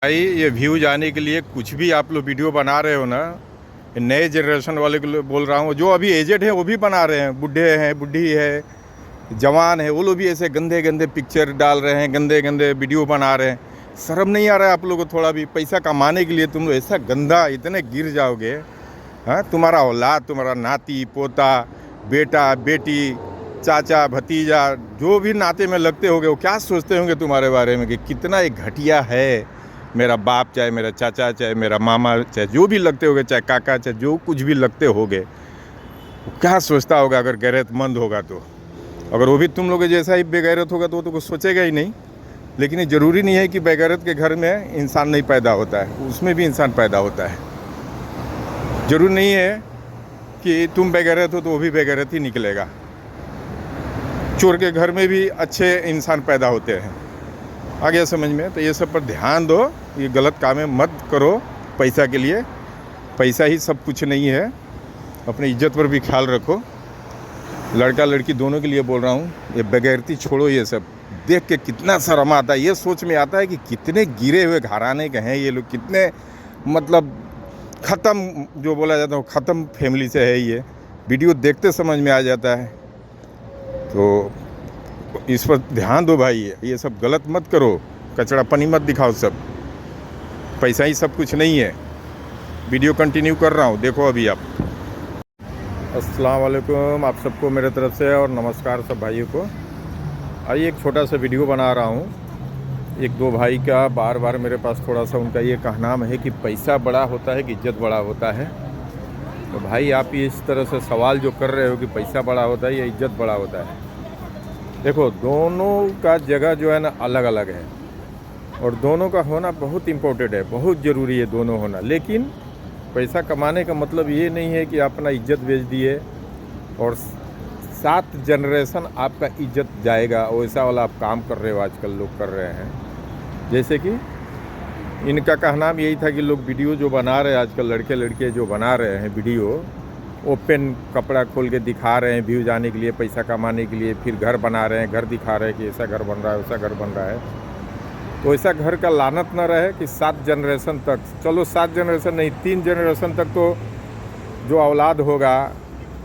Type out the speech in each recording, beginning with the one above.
भाई ये व्यूज आने के लिए कुछ भी आप लोग वीडियो बना रहे हो ना, नए जनरेशन वाले को बोल रहा हूँ, जो अभी एजेड है वो भी बना रहे हैं, बूढ़े हैं, बूढ़ी है, जवान है, वो लोग भी ऐसे गंदे गंदे पिक्चर डाल रहे हैं, गंदे गंदे वीडियो बना रहे हैं। शर्म नहीं आ रहा है आप लोगों को थोड़ा भी? पैसा कमाने के लिए तुम लोग ऐसा गंदा इतने गिर जाओगे। हाँ, तुम्हारा औलाद, तुम्हारा नाती पोता, बेटा बेटी, चाचा भतीजा, जो भी नाते में लगते होंगे, वो क्या सोचते होंगे तुम्हारे बारे में कि कितना एक घटिया है मेरा बाप, चाहे मेरा चाचा, चाहे मेरा मामा, चाहे जो भी लगते होगे, चाहे काका, चाहे जो कुछ भी लगते होगे, क्या सोचता होगा अगर गैरतमंद होगा तो। अगर वो भी तुम लोग जैसा ही बेगैरत होगा तो वो तो कुछ सोचेगा ही नहीं। लेकिन ये ज़रूरी नहीं है कि बेगैरत के घर में इंसान नहीं पैदा होता है, उसमें भी इंसान पैदा होता है। ज़रूरी नहीं है कि तुम बेगैरत हो तो वो भी बेगैरत ही निकलेगा। चोर के घर में भी अच्छे इंसान पैदा होते हैं। आ गया समझ में? तो ये सब पर ध्यान दो, ये गलत कामें मत करो पैसा के लिए। पैसा ही सब कुछ नहीं है, अपनी इज्जत पर भी ख्याल रखो। लड़का लड़की दोनों के लिए बोल रहा हूँ, ये बेगैरती छोड़ो। ये सब देख के कितना शर्म आता है, ये सोच में आता है कि कितने गिरे हुए घराने के हैं ये लोग, कितने मतलब ख़त्म, जो बोला जाता है ख़त्म फैमिली से है ये। वीडियो देखते समझ में आ जाता है। तो इस पर ध्यान दो भाई, ये सब गलत मत करो, कचरा पनी मत दिखाओ। सब पैसा ही सब कुछ नहीं है। वीडियो कंटिन्यू कर रहा हूँ, देखो अभी आप। अस्सलाम वालेकुम आप सबको मेरे तरफ से, और नमस्कार सब भाइयों को। आइए एक छोटा सा वीडियो बना रहा हूँ। एक दो भाई का बार बार मेरे पास थोड़ा सा उनका ये कहना है कि पैसा बड़ा होता है कि इज्जत बड़ा होता है। तो भाई आप ये इस तरह से सवाल जो कर रहे हो कि पैसा बड़ा होता है या इज्जत बड़ा होता है, देखो दोनों का जगह जो है ना अलग अलग है, और दोनों का होना बहुत इम्पोर्टेंट है, बहुत ज़रूरी है दोनों होना। लेकिन पैसा कमाने का मतलब ये नहीं है कि अपना इज्जत बेच दिए और 7 जनरेशन आपका इज्जत जाएगा, वैसा वाला आप काम कर रहे हो। आजकल लोग कर रहे हैं, जैसे कि इनका कहना यही था कि लोग वीडियो जो बना रहे हैं आजकल, लड़के लड़के जो बना रहे हैं वीडियो, ओपन कपड़ा खोल के दिखा रहे हैं व्यूज आने के लिए, पैसा कमाने के लिए। फिर घर बना रहे हैं, घर दिखा रहे हैं कि ऐसा घर बन रहा है, वैसा घर बन रहा है। तो ऐसा घर का लानत न रहे कि 7 जनरेशन तक, चलो 7 जनरेशन नहीं, 3 जनरेशन तक तो जो औलाद होगा,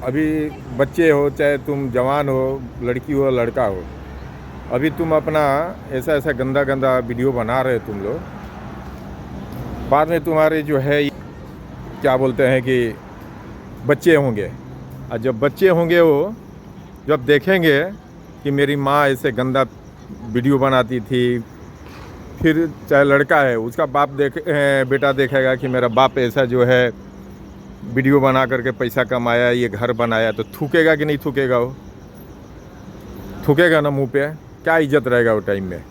अभी बच्चे हो चाहे तुम जवान हो, लड़की हो लड़का हो, अभी तुम अपना ऐसा ऐसा गंदा गंदा वीडियो बना रहे हो तुम लोग, बाद में तुम्हारे जो है क्या बोलते हैं कि बच्चे होंगे, और जब बच्चे होंगे वो जब देखेंगे कि मेरी माँ ऐसे गंदा वीडियो बनाती थी, फिर चाहे लड़का है उसका बाप बेटा देखेगा कि मेरा बाप ऐसा जो है वीडियो बना करके पैसा कमाया, ये घर बनाया, तो थूकेगा कि नहीं थूकेगा? वो थूकेगा ना मुंह पे। क्या इज्जत रहेगा वो टाइम में?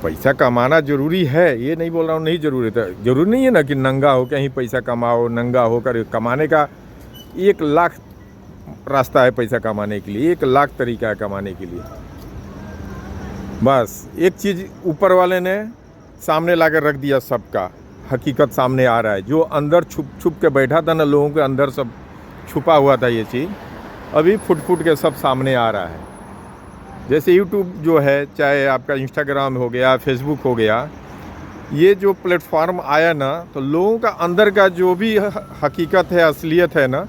पैसा कमाना ज़रूरी है, ये नहीं बोल रहा हूँ नहीं ज़रूरी है। ज़रूरी नहीं है ना कि नंगा हो कहीं पैसा कमाओ, नंगा होकर कमाने का 1 लाख रास्ता है पैसा कमाने के लिए, 1 लाख तरीका है कमाने के लिए। बस एक चीज़ ऊपर वाले ने सामने ला कर रख दिया, सबका हकीकत सामने आ रहा है। जो अंदर छुप छुप के बैठा था ना, लोगों के अंदर सब छुपा हुआ था, ये चीज़ अभी फुट फुट के सब सामने आ रहा है। जैसे यूट्यूब जो है, चाहे आपका इंस्टाग्राम हो गया, फेसबुक हो गया, ये जो प्लेटफॉर्म आया ना, तो लोगों का अंदर का जो भी हकीकत है, असलियत है ना,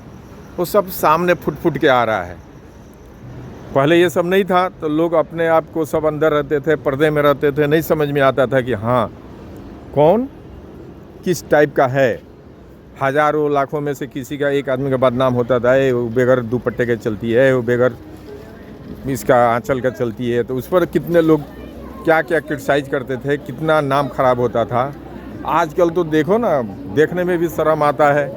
वो सब सामने फुट फुट के आ रहा है। पहले ये सब नहीं था, तो लोग अपने आप को सब अंदर रहते थे, पर्दे में रहते थे, नहीं समझ में आता था कि हाँ कौन किस टाइप का है। हज़ारों लाखों में से किसी का एक आदमी का बदनाम होता था, वो बेगर दुपट्टे के चलती है, वो बेगर इसका आंचल का चलती है, तो उस पर कितने लोग क्या क्या क्रिटिसाइज करते थे, कितना नाम खराब होता था। आजकल तो देखो ना, देखने में भी शर्म आता है।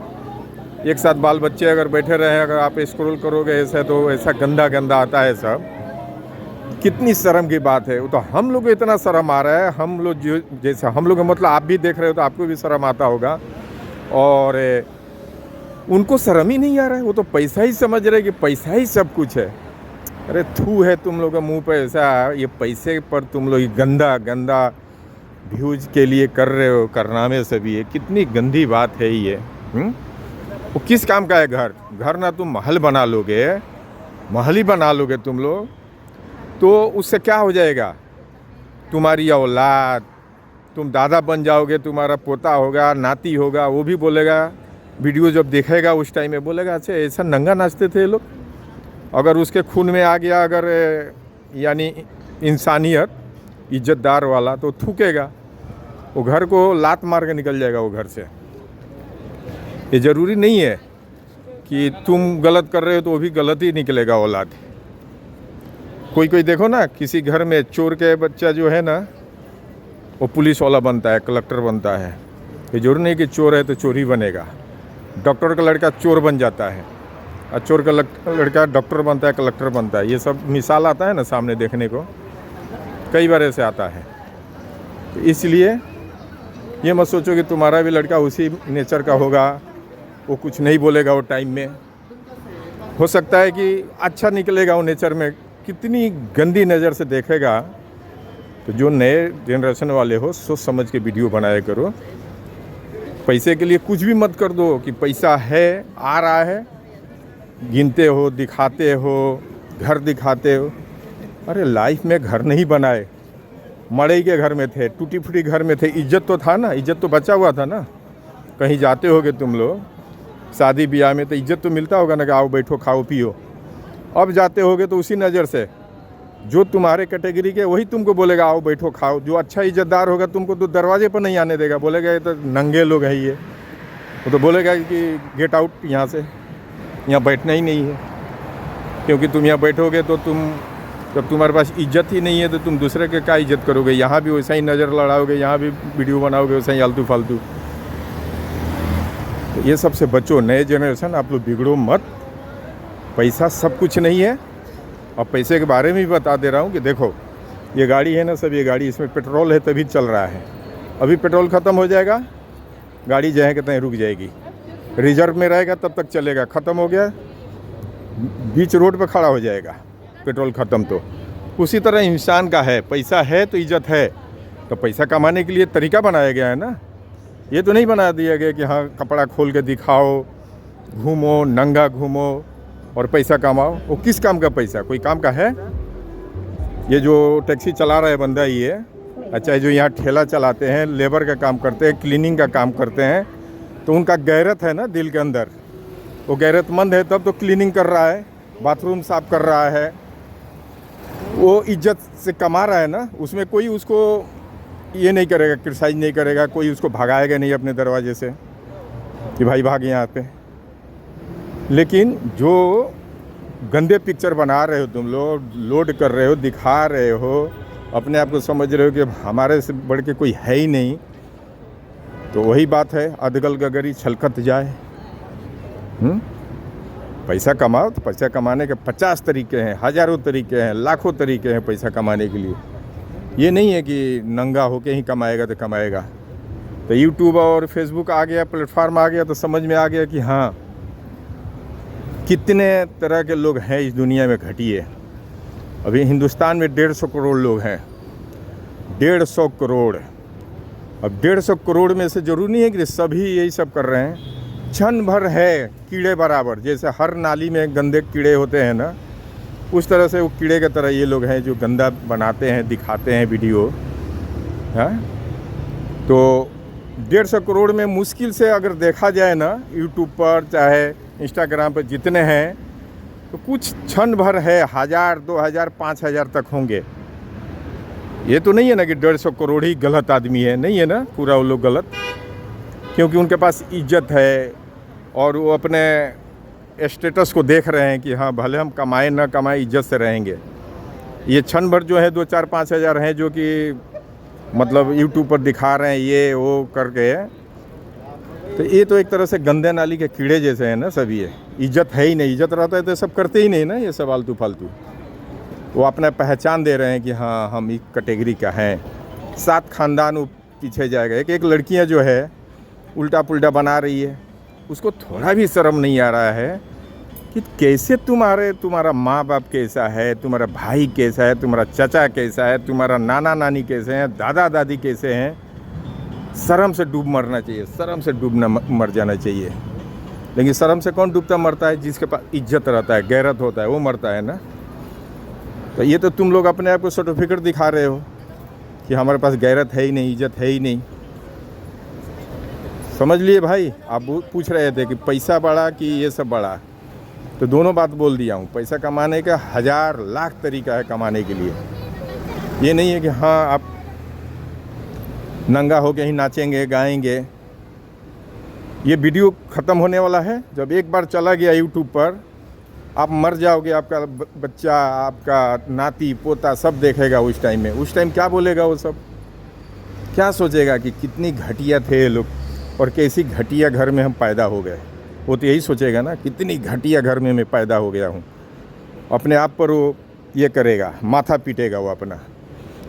एक साथ बाल बच्चे अगर बैठे रहे, अगर आप स्क्रॉल करोगे ऐसे, तो ऐसा गंदा गंदा आता है सब। कितनी शर्म की बात है। वो तो हम लोग को इतना शर्म आ रहा है, हम लोग जो जैसे हम लोग मतलब आप भी देख रहे हो तो आपको भी शर्म आता होगा, और उनको शर्म ही नहीं आ रहा है। वो तो पैसा ही समझ रहे कि पैसा ही सब कुछ है। अरे थू है तुम लोग के मुंह पे ऐसा, ये पैसे पर तुम लोग गंदा गंदा व्यूज के लिए कर रहे हो कारनामे सभी। ये कितनी गंदी बात है ये। वो किस काम का है घर? घर ना तुम महल बना लोगे, महल ही बना लोगे तुम लोग, तो उससे क्या हो जाएगा? तुम्हारी औलाद, तुम दादा बन जाओगे, तुम्हारा पोता होगा, नाती होगा, वो भी बोलेगा, वीडियो जब देखेगा उस टाइम में बोलेगा अच्छा ऐसा नंगा नाचते थे ये लोग। अगर उसके खून में आ गया अगर यानी इंसानियत इज्जतदार वाला तो थूकेगा, वो घर को लात मार के निकल जाएगा वो घर से। ये ज़रूरी नहीं है कि तुम गलत कर रहे हो तो वो भी गलत ही निकलेगा औलाद। कोई कोई देखो ना, किसी घर में चोर के बच्चा जो है ना वो पुलिस वाला बनता है, कलेक्टर बनता है। ये जरूरी नहीं कि चोर है तो चोर ही बनेगा। डॉक्टर का लड़का चोर बन जाता है और चोर का लड़का डॉक्टर बनता है, कलेक्टर बनता है। ये सब मिसाल आता है ना सामने देखने को, कई बार ऐसे आता है। तो इसलिए ये मत सोचो कि तुम्हारा भी लड़का उसी नेचर का होगा, वो कुछ नहीं बोलेगा वो टाइम में। हो सकता है कि अच्छा निकलेगा वो नेचर में, कितनी गंदी नज़र से देखेगा। तो जो नए जनरेशन वाले हो सोच समझ के वीडियो बनाया करो। पैसे के लिए कुछ भी मत कर दो कि पैसा है, आ रहा है, गिनते हो, दिखाते हो, घर दिखाते हो। अरे लाइफ में घर नहीं बनाए, मड़ई के घर में थे, टूटी फूटी घर में थे, इज्जत तो था ना, इज्जत तो बचा हुआ था ना। कहीं जाते होगे तुम लोग शादी ब्याह में तो इज्जत तो मिलता होगा ना कि आओ बैठो खाओ पियो। अब जाते होगे तो उसी नज़र से जो तुम्हारे कैटेगरी के वही तुमको बोलेगा आओ बैठो खाओ। जो अच्छा इज्जतदार होगा तुमको तो दरवाजे पर नहीं आने देगा, बोलेगा ये तो नंगे लोग हैं ये। वो तो बोलेगा कि गेट आउट यहाँ से, यहाँ बैठना ही नहीं है। क्योंकि तुम यहाँ बैठोगे तो जब तुम्हारे पास इज्जत ही नहीं है तो तुम दूसरे के क्या इज्जत करोगे। यहाँ भी वैसा ही नज़र लड़ाओगे, यहाँ भी वीडियो बनाओगे वैसा ही आलतू फालतू। तो ये सबसे बचो, नए जनरेशन आप लोग बिगड़ो मत। पैसा सब कुछ नहीं है। अब पैसे के बारे में भी बता दे रहा हूँ कि देखो ये गाड़ी है ना सब, ये गाड़ी इसमें पेट्रोल है तभी चल रहा है। अभी पेट्रोल ख़त्म हो जाएगा, गाड़ी जहाँ के तहीं रुक जाएगी। रिजर्व में रहेगा तब तक चलेगा, ख़त्म हो गया बीच रोड पे खड़ा हो जाएगा पेट्रोल ख़त्म। तो उसी तरह इंसान का है, पैसा है तो इज्जत है। तो पैसा कमाने के लिए तरीका बनाया गया है ना, ये तो नहीं बना दिया गया कि हाँ कपड़ा खोल के दिखाओ, घूमो, नंगा घूमो और पैसा कमाओ। वो किस काम का पैसा, कोई काम का है? ये जो टैक्सी चला रहा है बंदा ये, अच्छा जो यहाँ ठेला चलाते हैं, लेबर का काम करते हैं, क्लीनिंग का काम करते हैं, तो उनका गैरत है ना दिल के अंदर। वो गैरतमंद है तब तो क्लीनिंग कर रहा है, बाथरूम साफ कर रहा है, वो इज्जत से कमा रहा है ना। उसमें कोई उसको ये नहीं करेगा, क्रिटिसाइज नहीं करेगा, कोई उसको भगाएगा नहीं अपने दरवाजे से कि भाई भाग यहाँ पे। लेकिन जो गंदे पिक्चर बना रहे हो तुम लोग, लोड कर रहे हो, दिखा रहे हो, अपने आप को समझ रहे हो कि हमारे से बढ़ के कोई है ही नहीं, तो वही बात है अधगल गगरी छलकत जाए। पैसा कमाओ तो पैसा कमाने के 50 तरीके हैं, हज़ारों तरीके हैं, लाखों तरीके हैं पैसा कमाने के लिए। ये नहीं है कि नंगा होके ही कमाएगा तो कमाएगा। तो यूट्यूब और फेसबुक आ गया, प्लेटफार्म आ गया तो समझ में आ गया कि हाँ कितने तरह के लोग हैं इस दुनिया में घटिए। अभी हिंदुस्तान में 150 करोड़ लोग हैं, 150 करोड़। अब 150 करोड़ में से जरूरी नहीं है कि सभी यही सब कर रहे हैं, क्षण भर है कीड़े बराबर। जैसे हर नाली में गंदे कीड़े होते हैं ना, उस तरह से वो कीड़े की तरह ये लोग हैं जो गंदा बनाते हैं, दिखाते हैं वीडियो। हाँ, तो 150 करोड़ में मुश्किल से अगर देखा जाए ना यूट्यूब पर चाहे इंस्टाग्राम पर जितने हैं, तो कुछ क्षण भर है, 1000, 2000, 5000 तक होंगे। ये तो नहीं है ना कि 150 करोड़ ही गलत आदमी है, नहीं है ना पूरा वो लोग गलत, क्योंकि उनके पास इज्जत है और वो अपने स्टेटस को देख रहे हैं कि हाँ भले हम कमाएं ना कमाएं इज्जत से रहेंगे। ये क्षण भर जो है 2, 4, 5 हज़ार हैं जो कि मतलब यूट्यूब पर दिखा रहे हैं ये वो करके, तो ये तो एक तरह से गंदे नाली के कीड़े जैसे हैं ना सब। ये इज्जत है ही नहीं, इज्जत रहता है तो सब करते ही नहीं ना ये सब आलतू फालतू। वो अपना पहचान दे रहे हैं कि हाँ हम एक कैटेगरी का हैं, 7 खानदान वो पीछे जाएगा। एक लड़कियां जो है उल्टा पुल्टा बना रही है, उसको थोड़ा भी शर्म नहीं आ रहा है कि कैसे तुम्हारा माँ बाप कैसा है, तुम्हारा भाई कैसा है, तुम्हारा चाचा कैसा है, तुम्हारा नाना नानी कैसे हैं, दादा दादी कैसे हैं। शर्म से डूब मरना चाहिए, शर्म से डूबना मर जाना चाहिए। लेकिन शर्म से कौन डूबता मरता है? जिसके पास इज्जत रहता है, गैरत होता है, वो मरता है ना। तो ये तो तुम लोग अपने आप को सर्टिफिकेट दिखा रहे हो कि हमारे पास गैरत है ही नहीं, इज्जत है ही नहीं। समझ लिए भाई। आप पूछ रहे थे कि पैसा बड़ा कि ये सब बड़ा, तो दोनों बात बोल दिया हूँ। पैसा कमाने का 1000 लाख तरीका है कमाने के लिए। ये नहीं है कि हाँ आप नंगा होके ही नाचेंगे गाएंगे। ये वीडियो ख़त्म होने वाला है। जब एक बार चला गया यूट्यूब पर, आप मर जाओगे, आपका बच्चा, आपका नाती पोता सब देखेगा उस टाइम में। उस टाइम क्या बोलेगा वो सब? क्या सोचेगा कि कितनी घटिया थे ये लोग और कैसी घटिया घर में हम पैदा हो गए। वो तो यही सोचेगा ना, कितनी घटिया घर में मैं पैदा हो गया हूँ। अपने आप पर वो ये करेगा, माथा पीटेगा वो अपना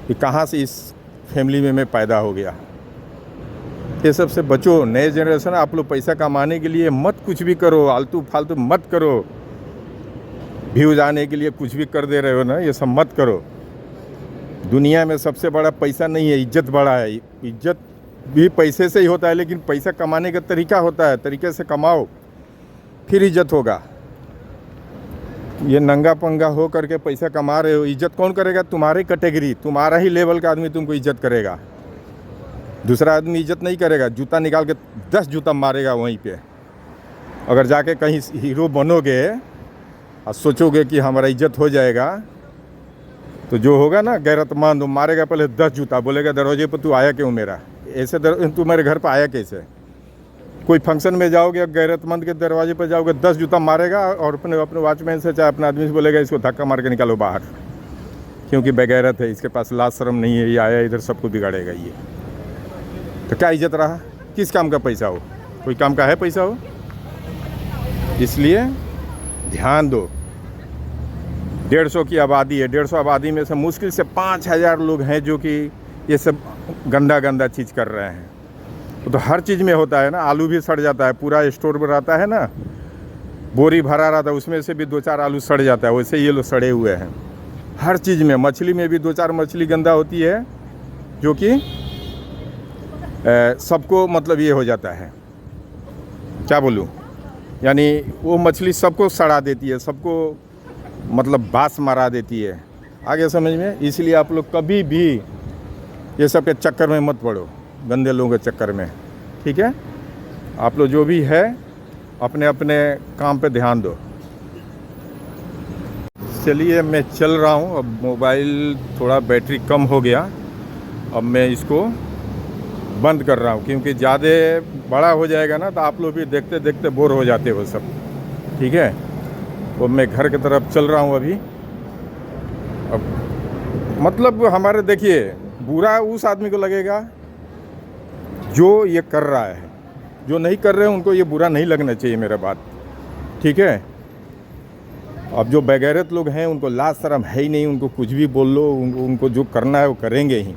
कि कहाँ से इस फैमिली में मैं पैदा हो गया। ये सब से बचो। नए जनरेशन, आप लोग पैसा कमाने के लिए मत कुछ भी करो, आलतू फालतू मत करो। व्यूज आने के लिए कुछ भी कर दे रहे हो ना, ये सब मत करो। दुनिया में सबसे बड़ा पैसा नहीं है, इज्जत बड़ा है। इज्जत भी पैसे से ही होता है, लेकिन पैसा कमाने का तरीका होता है। तरीके से कमाओ, फिर इज्जत होगा। ये नंगा पंगा हो करके पैसा कमा रहे हो, इज्जत कौन करेगा? तुम्हारी कैटेगरी, तुम्हारा ही लेवल का आदमी तुमको इज्जत करेगा। दूसरा आदमी इज्जत नहीं करेगा। जूता निकाल के 10 जूता मारेगा वहीं पे। अगर जाके कहीं हीरो बनोगे और सोचोगे कि हमारा इज्जत हो जाएगा, तो जो होगा ना गैरतमंद, वो मारेगा पहले 10 जूता, बोलेगा दरवाजे पर तू आया क्यों मेरा? ऐसे तू मेरे घर पर आया कैसे? कोई फंक्शन में जाओगे, गैरतमंद के दरवाजे पर जाओगे, 10 जूता मारेगा और अपने वॉचमैन से चाहे अपने आदमी से बोलेगा इसको धक्का मार के निकालो बाहर, क्योंकि बेगैरत है, इसके पास लाज शर्म नहीं है, ये आया इधर सबको बिगाड़ेगा ये। तो क्या इज्जत रहा? किस काम का पैसा हो? कोई काम का है पैसा हो? इसलिए ध्यान दो। 150 की आबादी है। 150 आबादी में से मुश्किल से 5000 लोग हैं जो कि ये सब गंदा गंदा चीज़ कर रहे हैं। तो हर चीज़ में होता है ना। आलू भी सड़ जाता है, पूरा स्टोर में रहता है ना, बोरी भरा रहता है, उसमें से भी 2-4 आलू सड़ जाता है। वैसे ये लोग सड़े हुए हैं हर चीज़ में। मछली में भी 2-4 मछली गंदा होती है, जो कि सबको मतलब ये हो जाता है, क्या बोलूँ, यानी वो मछली सबको सड़ा देती है, सबको मतलब बास मारा देती है। आगे समझ में? इसलिए आप लोग कभी भी ये सब के चक्कर में मत पड़ो, गंदे लोगों के चक्कर में। ठीक है? आप लोग जो भी है अपने अपने काम पे ध्यान दो। चलिए मैं चल रहा हूँ। अब मोबाइल थोड़ा बैटरी कम हो गया, अब मैं इसको बंद कर रहा हूँ, क्योंकि ज़्यादा बड़ा हो जाएगा ना तो आप लोग भी देखते देखते बोर हो जाते हो सब। ठीक है? तो मैं घर की तरफ चल रहा हूँ अभी। अब मतलब हमारे देखिए, बुरा उस आदमी को लगेगा जो ये कर रहा है। जो नहीं कर रहे हैं उनको ये बुरा नहीं लगना चाहिए, मेरा बात। ठीक है? अब जो बेगैरत लोग हैं उनको लाज शर्म है ही नहीं, उनको कुछ भी बोल लो, उनको जो करना है वो करेंगे ही।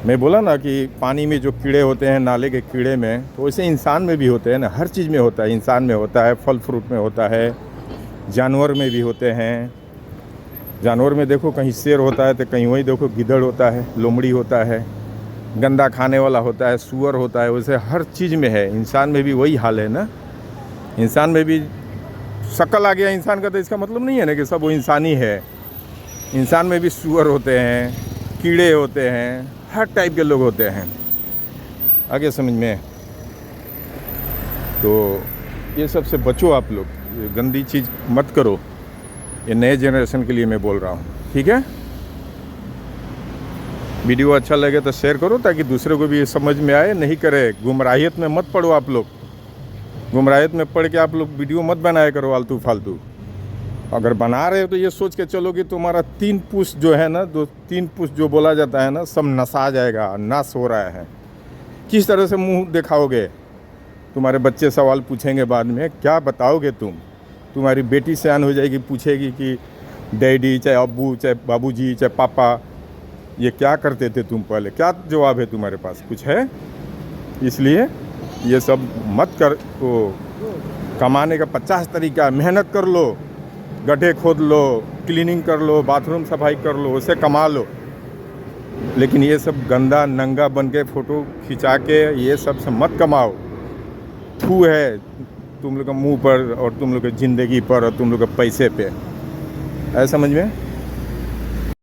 मैं बोला ना कि पानी में जो कीड़े होते हैं, नाले के कीड़े में, तो वैसे इंसान में भी होते हैं ना। हर चीज़ में होता है। इंसान में होता है, फल फ्रूट में होता है, जानवर में भी होते हैं। जानवर में देखो कहीं शेर होता है तो कहीं वहीं देखो गिद्धड़ होता है, लोमड़ी होता है, गंदा खाने वाला होता है, सूअर होता है। वैसे हर चीज़ में है। इंसान में भी वही हाल है ना। इंसान में भी शक्ल आ गया इंसान का, तो इसका मतलब नहीं है ना कि सब वो इंसान ही है। इंसान में भी सूअर होते हैं, कीड़े होते हैं, हर टाइप के लोग होते हैं। आगे समझ में? तो ये सब से बचो आप लोग, ये गंदी चीज़ मत करो। ये नए जनरेशन के लिए मैं बोल रहा हूँ। ठीक है? वीडियो अच्छा लगे तो शेयर करो, ताकि दूसरे को भी ये समझ में आए। नहीं करे, गुमराहियत में मत पड़ो आप लोग। गुमराहियत में पढ़ के आप लोग वीडियो मत बनाया करो आलतू फालतू। अगर बना रहे हो तो ये सोच के चलो कि तुम्हारा 3 पुश जो है ना, 3 पुश जो बोला जाता है ना, सब नसा जाएगा, नाश हो रहा है। किस तरह से मुंह दिखाओगे? तुम्हारे बच्चे सवाल पूछेंगे बाद में, क्या बताओगे तुम? तुम्हारी बेटी सयान हो जाएगी, पूछेगी कि डैडी, चाहे अब्बू, चाहे बाबूजी, चाहे पापा, ये क्या करते थे तुम पहले? क्या जवाब है तुम्हारे पास? कुछ है? इसलिए ये सब मत कर। तो कमाने का 50 तरीका। मेहनत कर लो, गड्ढे खोद लो, क्लीनिंग कर लो, बाथरूम सफाई कर लो, उसे कमा लो। लेकिन ये सब गंदा नंगा बन के फ़ोटो खिंचा के ये सब से मत कमाओ। थू है तुम लोग के मुंह पर और तुम लोग के ज़िंदगी पर और तुम लोग के पैसे पे। ऐसा समझ में?